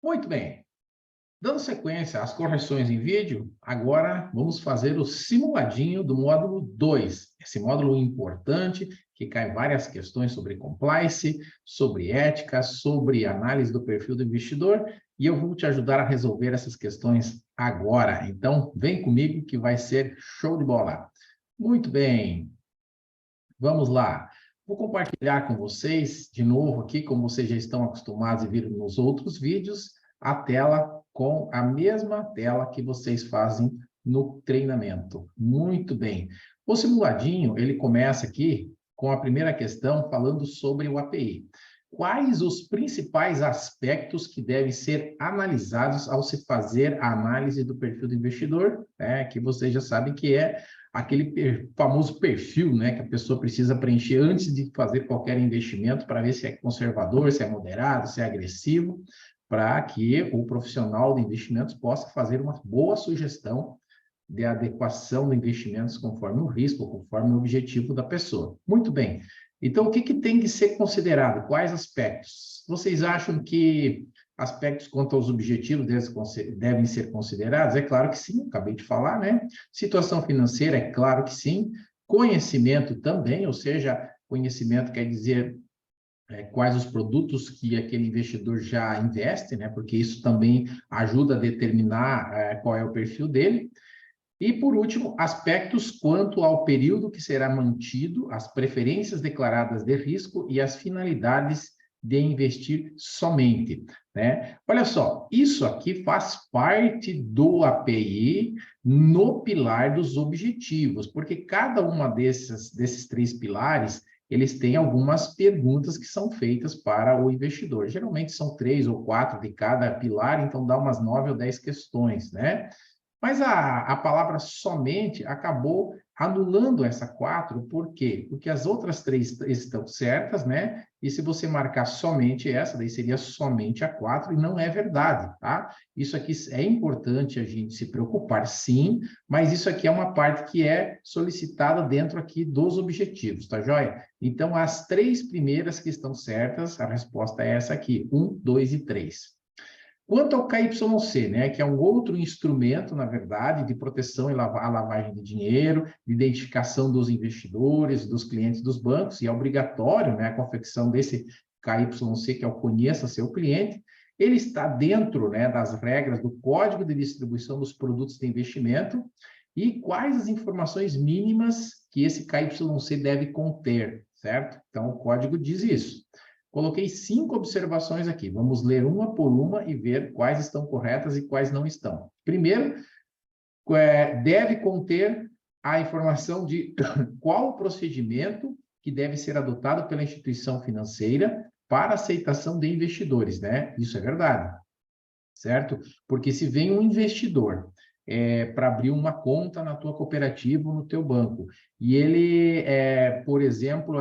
Muito bem. Dando sequência às correções em vídeo, agora vamos fazer o simuladinho do módulo 2. Esse módulo importante que cai várias questões sobre compliance, sobre ética, sobre análise do perfil do investidor, e eu vou te ajudar a resolver essas questões agora. Então, vem comigo que vai ser show de bola. Muito bem. Vamos lá. Vou compartilhar com vocês, de novo aqui, como vocês já estão acostumados e viram nos outros vídeos, a tela com a mesma tela que vocês fazem no treinamento. Muito bem. O simuladinho, ele começa aqui com a primeira questão falando sobre o API. Quais os principais aspectos que devem ser analisados ao se fazer a análise do perfil do investidor, que vocês já sabem que é aquele famoso perfil, que a pessoa precisa preencher antes de fazer qualquer investimento para ver se é conservador, se é moderado, se é agressivo, para que o profissional de investimentos possa fazer uma boa sugestão de adequação de investimentos conforme o risco, conforme o objetivo da pessoa. Muito bem. Então, o que tem que ser considerado? Quais aspectos? Vocês acham que aspectos quanto aos objetivos devem ser considerados? É claro que sim, acabei de falar, né? Situação financeira, é claro que sim. Conhecimento também, ou seja, conhecimento quer dizer quais os produtos que aquele investidor já investe, né? Porque isso também ajuda a determinar qual é o perfil dele. E, por último, aspectos quanto ao período que será mantido, as preferências declaradas de risco e as finalidades de investir somente, né? Olha só, isso aqui faz parte do API no pilar dos objetivos, porque cada uma desses três pilares, eles têm algumas perguntas que são feitas para o investidor. Geralmente são 3 ou 4 de cada pilar, então dá umas 9 ou 10 questões, né? Mas a palavra somente acabou anulando essa 4, por quê? Porque as outras 3 estão certas, né? E se você marcar somente essa, daí seria somente a 4, e não é verdade, tá? Isso aqui é importante a gente se preocupar, sim, mas isso aqui é uma parte que é solicitada dentro aqui dos objetivos, tá joia? Então, as 3 primeiras que estão certas, a resposta é essa aqui, 1, 2 e 3. Quanto ao KYC, que é um outro instrumento, na verdade, de proteção à lavagem de dinheiro, de identificação dos investidores, dos clientes dos bancos, e é obrigatório, a confecção desse KYC, que é o Conheça Seu Cliente, ele está dentro, das regras do Código de Distribuição dos Produtos de Investimento e quais as informações mínimas que esse KYC deve conter, certo? Então, o código diz isso. Coloquei 5 observações aqui. Vamos ler uma por uma e ver quais estão corretas e quais não estão. Primeiro, deve conter a informação de qual o procedimento que deve ser adotado pela instituição financeira para aceitação de investidores, Isso é verdade, certo? Porque se vem um investidor para abrir uma conta na tua cooperativa ou no teu banco, e ele, por exemplo,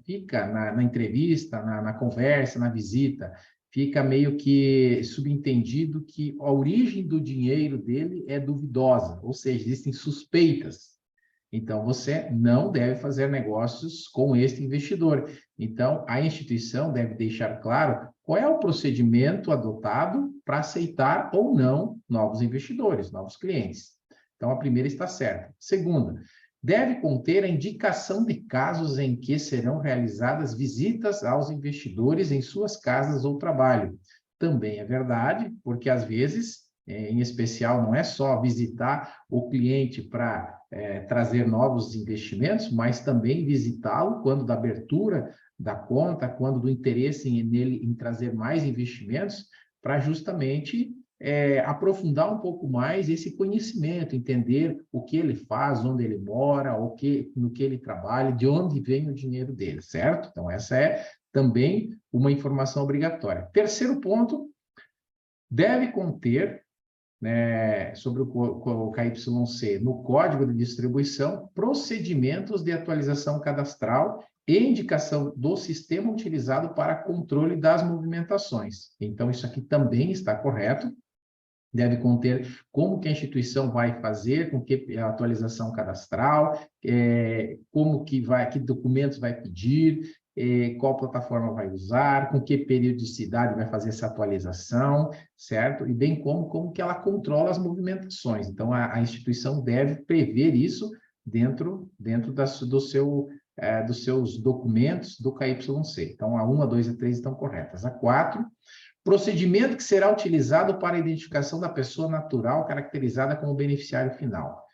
fica na entrevista, na conversa, na visita, fica meio que subentendido que a origem do dinheiro dele é duvidosa, ou seja, existem suspeitas. Então, você não deve fazer negócios com este investidor. Então, a instituição deve deixar claro qual é o procedimento adotado para aceitar ou não novos investidores, novos clientes. Então, a primeira está certa. Segunda, deve conter a indicação de casos em que serão realizadas visitas aos investidores em suas casas ou trabalho. Também é verdade, porque às vezes, em especial, não é só visitar o cliente para trazer novos investimentos, mas também visitá-lo quando da abertura da conta, quando do interesse nele em trazer mais investimentos, para justamente aprofundar um pouco mais esse conhecimento, entender o que ele faz, onde ele mora, no que ele trabalha, de onde vem o dinheiro dele, certo? Então, essa é também uma informação obrigatória. Terceiro ponto, deve conter sobre o KYC, no código de distribuição, procedimentos de atualização cadastral e indicação do sistema utilizado para controle das movimentações. Então, isso aqui também está correto. Deve conter como que a instituição vai fazer, com que atualização cadastral, que documentos vai pedir, qual plataforma vai usar, com que periodicidade vai fazer essa atualização, certo? E bem como que ela controla as movimentações. Então, a instituição deve prever isso dentro dos seus documentos do KYC. Então, a 1, a 2 e a 3 estão corretas. A 4, procedimento que será utilizado para a identificação da pessoa natural caracterizada como beneficiário final.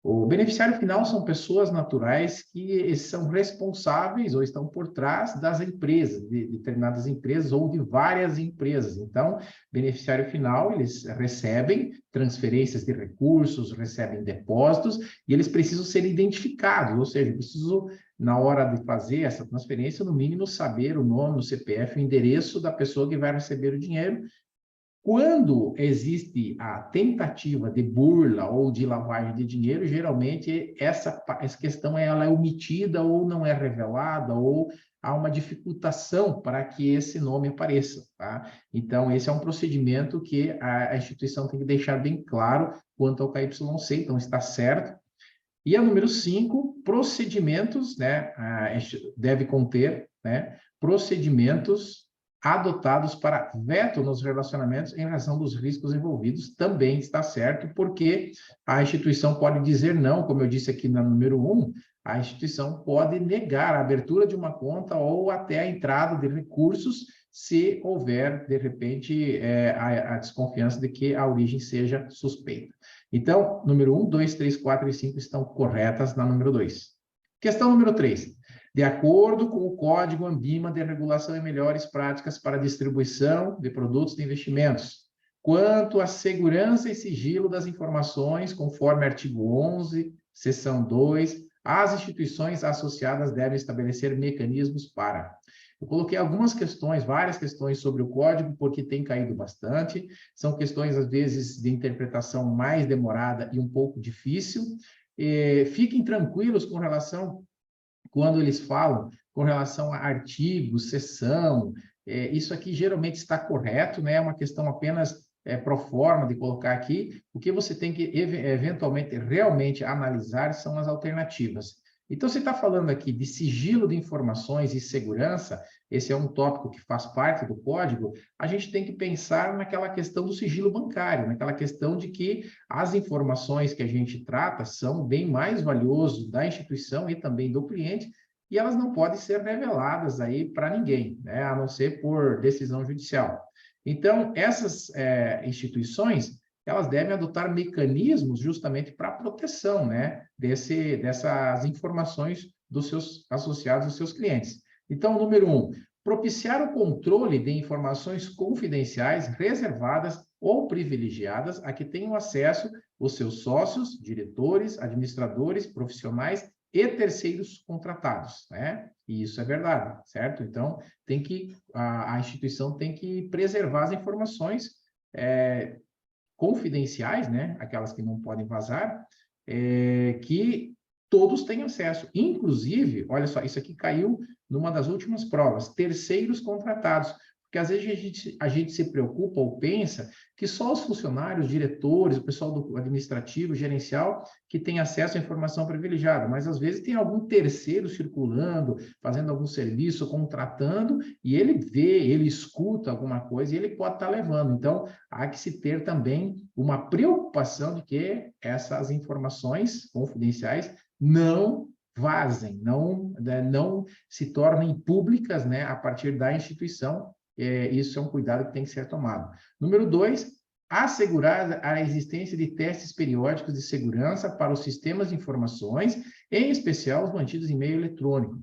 O beneficiário final são pessoas naturais que são responsáveis ou estão por trás das empresas, de determinadas empresas ou de várias empresas. Então, beneficiário final, eles recebem transferências de recursos, recebem depósitos e eles precisam ser identificados, ou seja, preciso, na hora de fazer essa transferência, no mínimo saber o nome, o CPF, o endereço da pessoa que vai receber o dinheiro. Quando existe a tentativa de burla ou de lavagem de dinheiro, geralmente essa questão ela é omitida ou não é revelada ou há uma dificultação para que esse nome apareça, tá? Então, esse é um procedimento que a instituição tem que deixar bem claro quanto ao KYC, então está certo. E a número 5, procedimentos, né? Deve conter, né, procedimentos adotados para veto nos relacionamentos em razão dos riscos envolvidos, também está certo, porque a instituição pode dizer não, como eu disse aqui na número 1, a instituição pode negar a abertura de uma conta ou até a entrada de recursos se houver, de repente, a desconfiança de que a origem seja suspeita. Então, número 1, 2, 3, 4 e 5 estão corretas na número 2. Questão número 3. De acordo com o Código ANBIMA de Regulação e Melhores Práticas para a Distribuição de Produtos de Investimentos, quanto à segurança e sigilo das informações, conforme artigo 11, seção 2, as instituições associadas devem estabelecer mecanismos para... Eu coloquei algumas questões, várias questões sobre o código, porque tem caído bastante. São questões, às vezes, de interpretação mais demorada e um pouco difícil. Fiquem tranquilos com relação, quando eles falam, com relação a artigos, seção, isso aqui geralmente está correto, né? É uma questão apenas pro forma de colocar aqui. O que você tem que, eventualmente, realmente analisar são as alternativas. Então, você está falando aqui de sigilo de informações e segurança, esse é um tópico que faz parte do código, a gente tem que pensar naquela questão do sigilo bancário, naquela questão de que as informações que a gente trata são bem mais valiosas da instituição e também do cliente, e elas não podem ser reveladas aí para ninguém, né, a não ser por decisão judicial. Então, essas instituições, elas devem adotar mecanismos justamente para a proteção, né, dessas informações dos seus associados, dos seus clientes. Então, número 1, propiciar o controle de informações confidenciais, reservadas ou privilegiadas a que tenham acesso os seus sócios, diretores, administradores, profissionais e terceiros contratados, né? E isso é verdade, certo? Então, a instituição tem que preservar as informações confidenciais, né, aquelas que não podem vazar, que todos têm acesso. Inclusive, olha só, isso aqui caiu numa das últimas provas, terceiros contratados, porque às vezes a gente se preocupa ou pensa que só os funcionários, diretores, o pessoal do administrativo, gerencial, que tem acesso à informação privilegiada, mas às vezes tem algum terceiro circulando, fazendo algum serviço, contratando, e ele vê, ele escuta alguma coisa e ele pode estar levando. Então, há que se ter também uma preocupação de que essas informações confidenciais não vazem, não se tornem públicas, né, a partir da instituição. Isso é um cuidado que tem que ser tomado. Número 2, assegurar a existência de testes periódicos de segurança para os sistemas de informações, em especial os mantidos em meio eletrônico.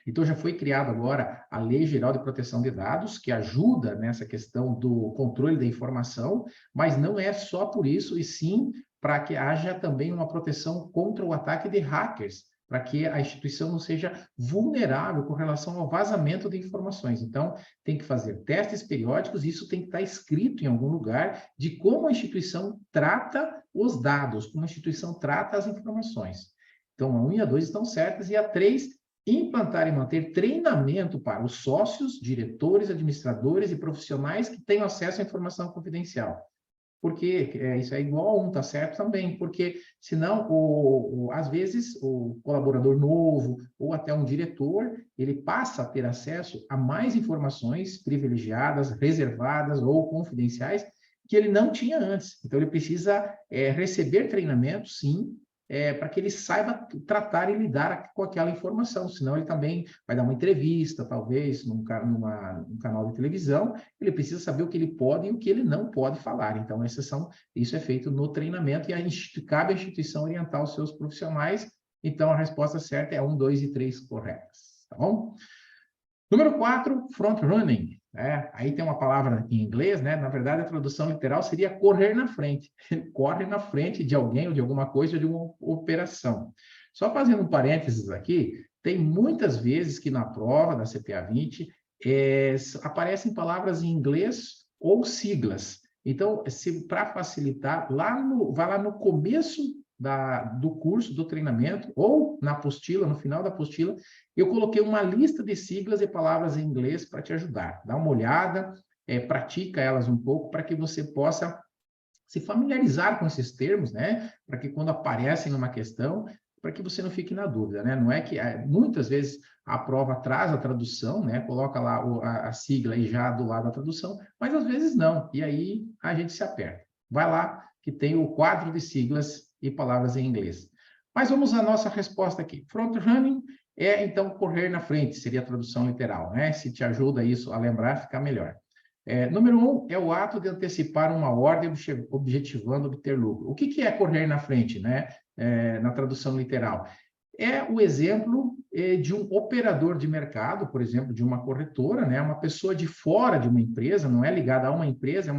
Então, já foi criado agora a Lei Geral de Proteção de Dados, que ajuda nessa questão do controle da informação, mas não é só por isso, e sim para que haja também uma proteção contra o ataque de hackers, para que a instituição não seja vulnerável com relação ao vazamento de informações. Então, tem que fazer testes periódicos, isso tem que estar escrito em algum lugar de como a instituição trata os dados, como a instituição trata as informações. Então, a 1 e a 2 estão certas, e a 3, implantar e manter treinamento para os sócios, diretores, administradores e profissionais que tenham acesso à informação confidencial. porque isso é igual a 1, tá certo também, porque senão, às vezes, o colaborador novo ou até um diretor, ele passa a ter acesso a mais informações privilegiadas, reservadas ou confidenciais que ele não tinha antes. Então, ele precisa receber treinamento, sim, para que ele saiba tratar e lidar com aquela informação, senão ele também vai dar uma entrevista, talvez, num canal de televisão, ele precisa saber o que ele pode e o que ele não pode falar. Então, isso é feito no treinamento e cabe à instituição orientar os seus profissionais. Então, a resposta certa é 1, 2 e 3 corretas, tá bom? Número 4, front-running. Aí tem uma palavra em inglês, né? Na verdade, a tradução literal seria correr na frente. Ele corre na frente de alguém ou de alguma coisa, ou de uma operação. Só fazendo um parênteses aqui, tem muitas vezes que na prova da CPA 20 aparecem palavras em inglês ou siglas. Então, para facilitar, vai lá no começo do curso, do treinamento, ou na apostila, no final da apostila, eu coloquei uma lista de siglas e palavras em inglês para te ajudar. Dá uma olhada, pratica elas um pouco para que você possa se familiarizar com esses termos, né? Para que quando aparecem numa questão, para que você não fique na dúvida, né? Não é que muitas vezes a prova traz a tradução, né? Coloca lá a sigla e já do lado da tradução, mas às vezes não. E aí a gente se aperta. Vai lá que tem o quadro de siglas e palavras em inglês. Mas vamos à nossa resposta aqui. Front running então correr na frente, seria a tradução literal, né? Se te ajuda isso a lembrar, fica melhor. Número 1 é o ato de antecipar uma ordem objetivando obter lucro. O que é correr na frente, né? Na tradução literal? É o exemplo de um operador de mercado, por exemplo, de uma corretora, né? Uma pessoa de fora de uma empresa, não é ligada a uma empresa,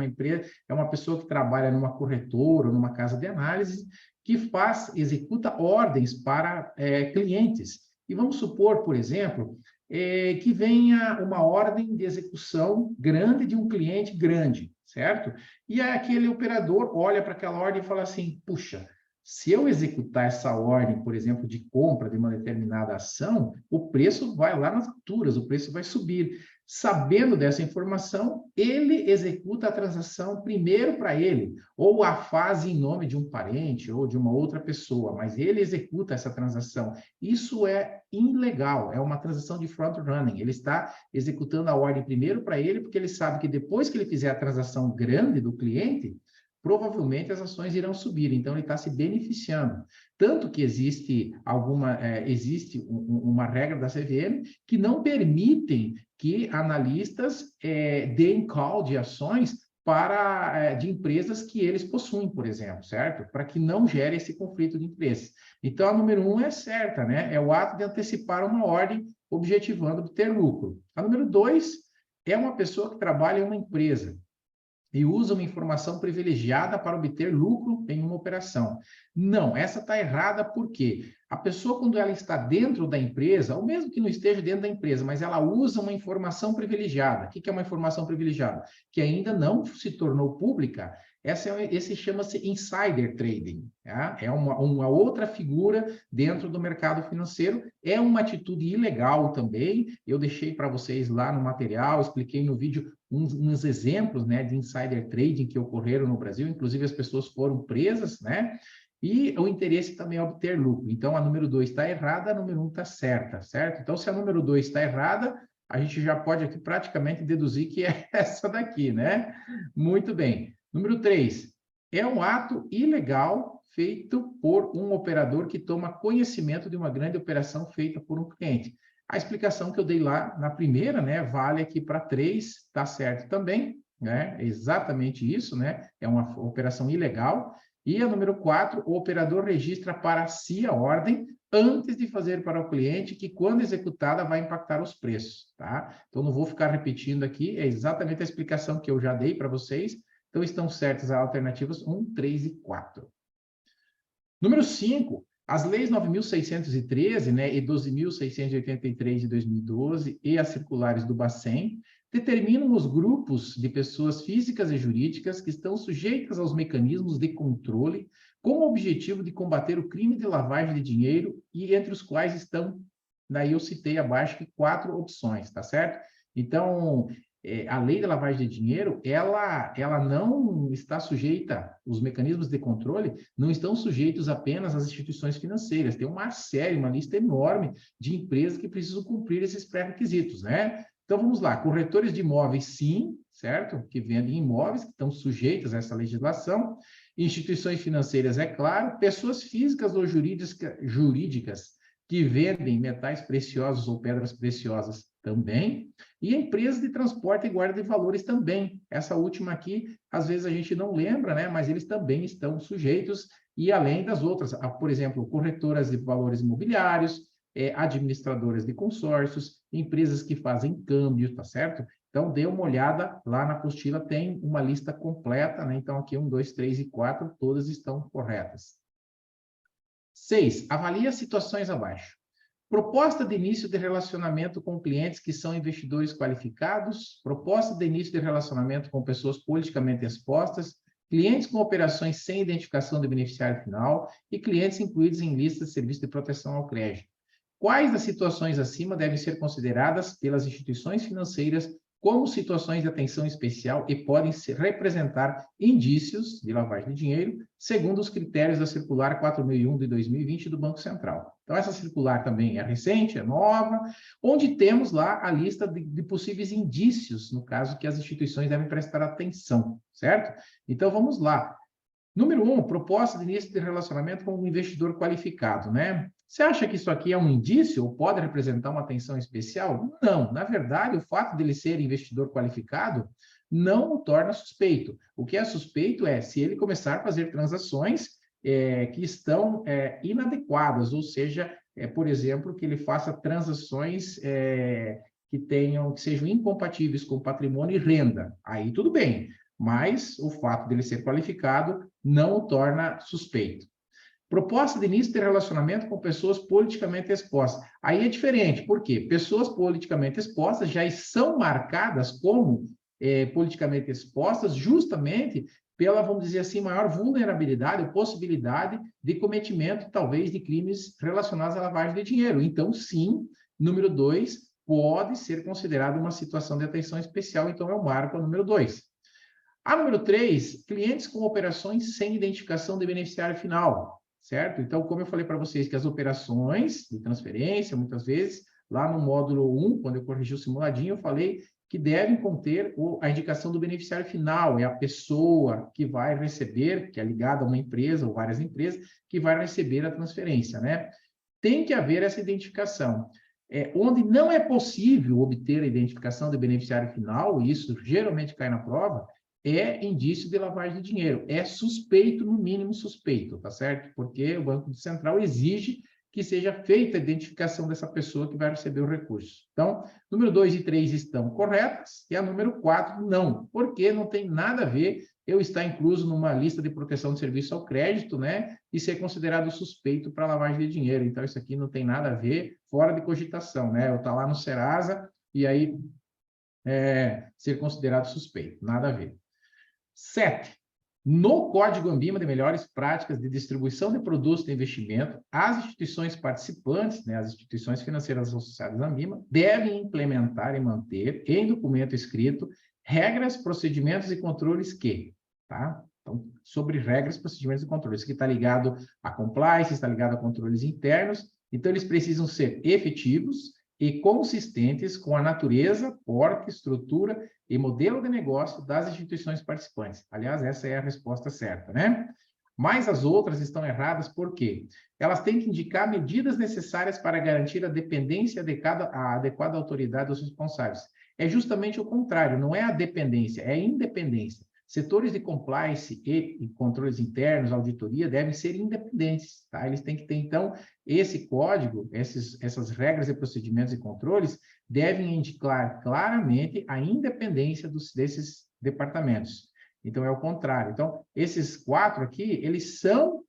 é uma pessoa que trabalha numa corretora, ou numa casa de análise, que executa ordens para clientes. E vamos supor, por exemplo, que venha uma ordem de execução grande de um cliente grande, certo? E aquele operador olha para aquela ordem e fala assim, puxa, se eu executar essa ordem, por exemplo, de compra de uma determinada ação, o preço vai lá nas alturas, o preço vai subir. Sabendo dessa informação, ele executa a transação primeiro para ele, ou a faz em nome de um parente ou de uma outra pessoa, mas ele executa essa transação. Isso é ilegal, é uma transação de front-running. Ele está executando a ordem primeiro para ele, porque ele sabe que depois que ele fizer a transação grande do cliente, provavelmente as ações irão subir, então ele está se beneficiando. Tanto que existe uma regra da CVM que não permitem que analistas deem call de ações de empresas que eles possuem, por exemplo, certo? Para que não gere esse conflito de interesses. Então, a número 1 é certa, né? É o ato de antecipar uma ordem objetivando obter lucro. A número 2 é uma pessoa que trabalha em uma empresa e usa uma informação privilegiada para obter lucro em uma operação. Não, essa está errada porque a pessoa, quando ela está dentro da empresa, ou mesmo que não esteja dentro da empresa, mas ela usa uma informação privilegiada. O que é uma informação privilegiada? Que ainda não se tornou pública. Esse chama-se insider trading. Tá? É uma outra figura dentro do mercado financeiro. É uma atitude ilegal também. Eu deixei para vocês lá no material, expliquei no vídeo uns exemplos, né, de insider trading que ocorreram no Brasil. Inclusive, as pessoas foram presas, né? E o interesse também é obter lucro. Então, a número 2 está errada, a número 1 está certa, certo? Então, se a número 2 está errada, a gente já pode aqui praticamente deduzir que é essa daqui, né? Muito bem. Número 3, é um ato ilegal feito por um operador que toma conhecimento de uma grande operação feita por um cliente. A explicação que eu dei lá na primeira, né, vale aqui para 3, está certo também, né? É exatamente isso, né? É uma operação ilegal. E a número 4, o operador registra para si a ordem antes de fazer para o cliente, que quando executada vai impactar os preços, tá? Então, não vou ficar repetindo aqui, é exatamente a explicação que eu já dei para vocês. Então, estão certas as alternativas 1, 3 e 4. Número 5, as leis 9.613, né, e 12.683 de 2012 e as circulares do Bacen determinam os grupos de pessoas físicas e jurídicas que estão sujeitas aos mecanismos de controle com o objetivo de combater o crime de lavagem de dinheiro e entre os quais estão, daí eu citei abaixo, 4 opções, tá certo? Então, a lei da lavagem de dinheiro, ela não está sujeita, os mecanismos de controle não estão sujeitos apenas às instituições financeiras. Tem uma série, uma lista enorme de empresas que precisam cumprir esses pré-requisitos, né? Então, vamos lá. Corretores de imóveis, sim, certo? Que vendem imóveis, que estão sujeitos a essa legislação. Instituições financeiras, é claro. Pessoas físicas ou jurídicas que vendem metais preciosos ou pedras preciosas também. E empresas de transporte e guarda de valores também. Essa última aqui, às vezes a gente não lembra, né? Mas eles também estão sujeitos. E além das outras, por exemplo, corretoras de valores imobiliários, administradoras de consórcios, empresas que fazem câmbio, tá certo? Então, dê uma olhada lá na apostila, tem uma lista completa, né? Então, aqui 1, 2, 3 e 4, todas estão corretas. 6. Avalie as situações abaixo. Proposta de início de relacionamento com clientes que são investidores qualificados, proposta de início de relacionamento com pessoas politicamente expostas, clientes com operações sem identificação de beneficiário final e clientes incluídos em lista de serviço de proteção ao crédito. Quais das situações acima devem ser consideradas pelas instituições financeiras como situações de atenção especial e podem representar indícios de lavagem de dinheiro, segundo os critérios da Circular 4001 de 2020 do Banco Central. Então, essa circular também é recente, é nova, onde temos lá a lista de possíveis indícios, no caso que as instituições devem prestar atenção, certo? Então, vamos lá. Número 1, proposta de início de relacionamento com um investidor qualificado, né? Você acha que isso aqui é um indício ou pode representar uma atenção especial? Não, na verdade, o fato dele ser investidor qualificado não o torna suspeito. O que é suspeito é se ele começar a fazer transações que estão inadequadas, ou seja, por exemplo, que ele faça transações que sejam incompatíveis com patrimônio e renda. Aí tudo bem, mas o fato dele ser qualificado não o torna suspeito. Proposta de início de relacionamento com pessoas politicamente expostas. Aí é diferente, por quê? Pessoas politicamente expostas já são marcadas como politicamente expostas justamente pela, vamos dizer assim, maior vulnerabilidade ou possibilidade de cometimento, talvez, de crimes relacionados à lavagem de dinheiro. Então, sim, número 2, pode ser considerado uma situação de atenção especial, então eu marco a número 2. A número 3, clientes com operações sem identificação de beneficiário final, certo? Então, como eu falei para vocês que as operações de transferência, muitas vezes, lá no módulo 1, quando eu corrigi o simuladinho, eu falei que devem conter a indicação do beneficiário final, é a pessoa que vai receber, que é ligada a uma empresa ou várias empresas, que vai receber a transferência, né? Tem que haver essa identificação. Onde não é possível obter a identificação do beneficiário final, e isso geralmente cai na prova, é indício de lavagem de dinheiro. É suspeito, no mínimo suspeito, tá certo? Porque o Banco Central exige que seja feita a identificação dessa pessoa que vai receber o recurso. Então, número 2 e 3 estão corretas, e a número 4 não, porque não tem nada a ver eu estar incluso numa lista de proteção de serviço ao crédito, né, e ser considerado suspeito para lavagem de dinheiro. Então, isso aqui não tem nada a ver, fora de cogitação, né? Eu estou lá no Serasa e aí ser considerado suspeito, nada a ver. 7. No Código ANBIMA de Melhores Práticas de Distribuição de Produtos de Investimento, as instituições participantes, né, as instituições financeiras associadas à ANBIMA, devem implementar e manter, em documento escrito, regras, procedimentos e controles que, tá? Então, sobre regras, procedimentos e controles. Isso aqui está ligado a compliance, está ligado a controles internos, então eles precisam ser efetivos e consistentes com a natureza, porte, estrutura e modelo de negócio das instituições participantes. Aliás, essa é a resposta certa, né? Mas as outras estão erradas por quê? Elas têm que indicar medidas necessárias para garantir a dependência à adequada autoridade dos responsáveis. É justamente o contrário, não é a dependência, é a independência. Setores de compliance e controles internos, auditoria, devem ser independentes, tá? Eles têm que ter, então, esse código, essas regras e procedimentos e controles devem indicar claramente a independência desses departamentos. Então, é o contrário. Então, esses 4 aqui, eles são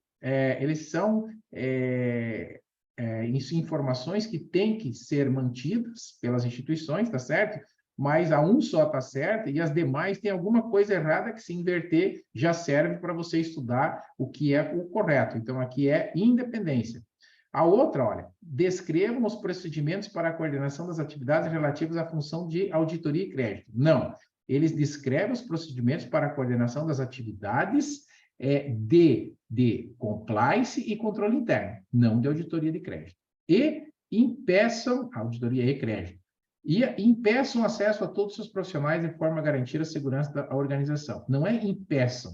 informações que têm que ser mantidas pelas instituições, tá certo? Mas a um só está certa e as demais tem alguma coisa errada que, se inverter, já serve para você estudar o que é o correto. Então, aqui é independência. A outra, olha, descrevam os procedimentos para a coordenação das atividades relativas à função de auditoria e crédito. Não, eles descrevem os procedimentos para a coordenação das atividades de compliance e controle interno, não de auditoria de crédito. E impeçam, auditoria e crédito, e impeçam acesso a todos os profissionais de forma a garantir a segurança da organização. Não é impeçam,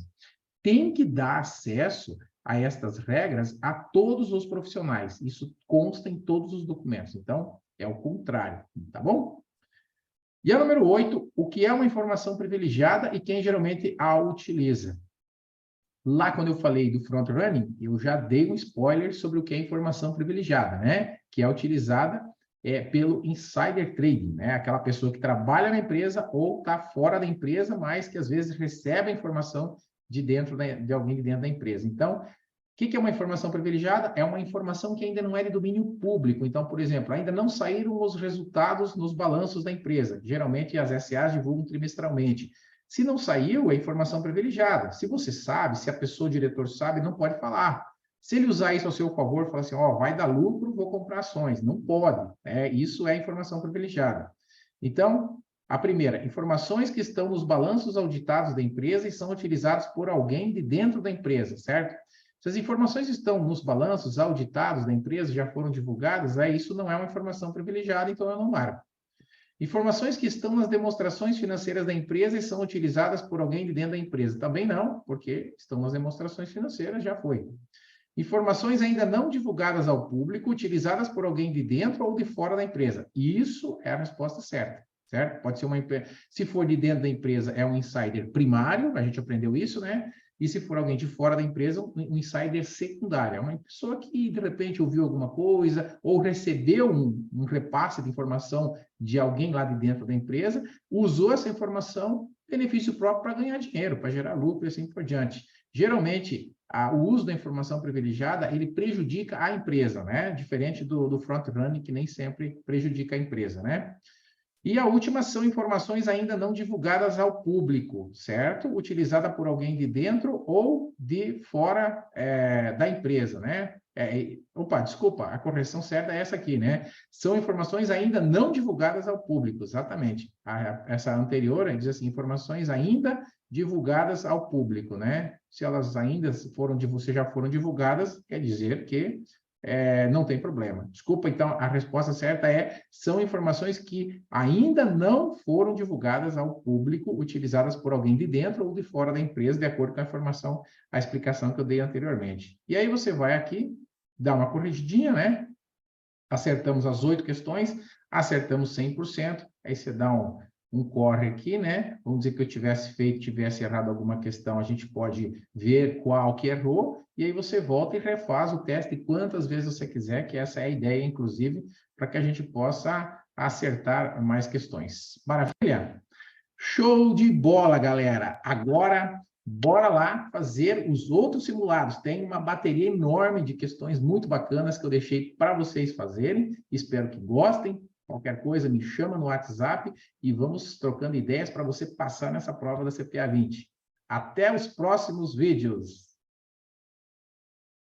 tem que dar acesso a estas regras a todos os profissionais. Isso consta em todos os documentos. Então, é o contrário, tá bom? E a número 8, o que é uma informação privilegiada e quem geralmente a utiliza? Lá, quando eu falei do front-running, eu já dei um spoiler sobre o que é informação privilegiada, né? Que é utilizada pelo insider trading, né? Aquela pessoa que trabalha na empresa ou está fora da empresa, mas que às vezes recebe a informação de alguém de dentro da empresa. Então, o que é uma informação privilegiada? É uma informação que ainda não é de domínio público. Então, por exemplo, ainda não saíram os resultados nos balanços da empresa. Geralmente, as SAs divulgam trimestralmente. Se não saiu, é informação privilegiada. Se você sabe, se a pessoa, o diretor sabe, não pode falar. Se ele usar isso ao seu favor, falar assim, ó, vai dar lucro, vou comprar ações. Não pode. Isso é informação privilegiada. Então, a primeira, informações que estão nos balanços auditados da empresa e são utilizadas por alguém de dentro da empresa, certo? Se as informações estão nos balanços auditados da empresa, já foram divulgadas, isso não é uma informação privilegiada, então eu não marco. Informações que estão nas demonstrações financeiras da empresa e são utilizadas por alguém de dentro da empresa. Também não, porque estão nas demonstrações financeiras, já foi. Informações ainda não divulgadas ao público, utilizadas por alguém de dentro ou de fora da empresa. Isso é a resposta certa, certo? Pode ser uma empresa. Se for de dentro da empresa, é um insider primário, a gente aprendeu isso, né? E se for alguém de fora da empresa, um insider secundário. É uma pessoa que, de repente, ouviu alguma coisa ou recebeu um repasse de informação de alguém lá de dentro da empresa, usou essa informação, benefício próprio para ganhar dinheiro, para gerar lucro e assim por diante. Geralmente, o uso da informação privilegiada, ele prejudica a empresa, né? Diferente do front-running, que nem sempre prejudica a empresa, né? E a última são informações ainda não divulgadas ao público, certo? Utilizada por alguém de dentro ou de fora da empresa, né? Desculpa, a correção certa é essa aqui, né? São informações ainda não divulgadas ao público, exatamente. Essa anterior diz assim, informações ainda divulgadas ao público, né? Se elas ainda já foram divulgadas, quer dizer que não tem problema. Desculpa, então, a resposta certa são informações que ainda não foram divulgadas ao público, utilizadas por alguém de dentro ou de fora da empresa, de acordo com a explicação que eu dei anteriormente. E aí você vai aqui, dá uma corrigidinha, né? Acertamos as 8 questões, acertamos 100%, aí você dá um corre aqui, né? Vamos dizer que eu tivesse errado alguma questão, a gente pode ver qual que errou, e aí você volta e refaz o teste quantas vezes você quiser, que essa é a ideia, inclusive, para que a gente possa acertar mais questões. Maravilha? Show de bola, galera! Agora, bora lá fazer os outros simulados. Tem uma bateria enorme de questões muito bacanas que eu deixei para vocês fazerem. Espero que gostem. Qualquer coisa, me chama no WhatsApp e vamos trocando ideias para você passar nessa prova da CPA 20. Até os próximos vídeos!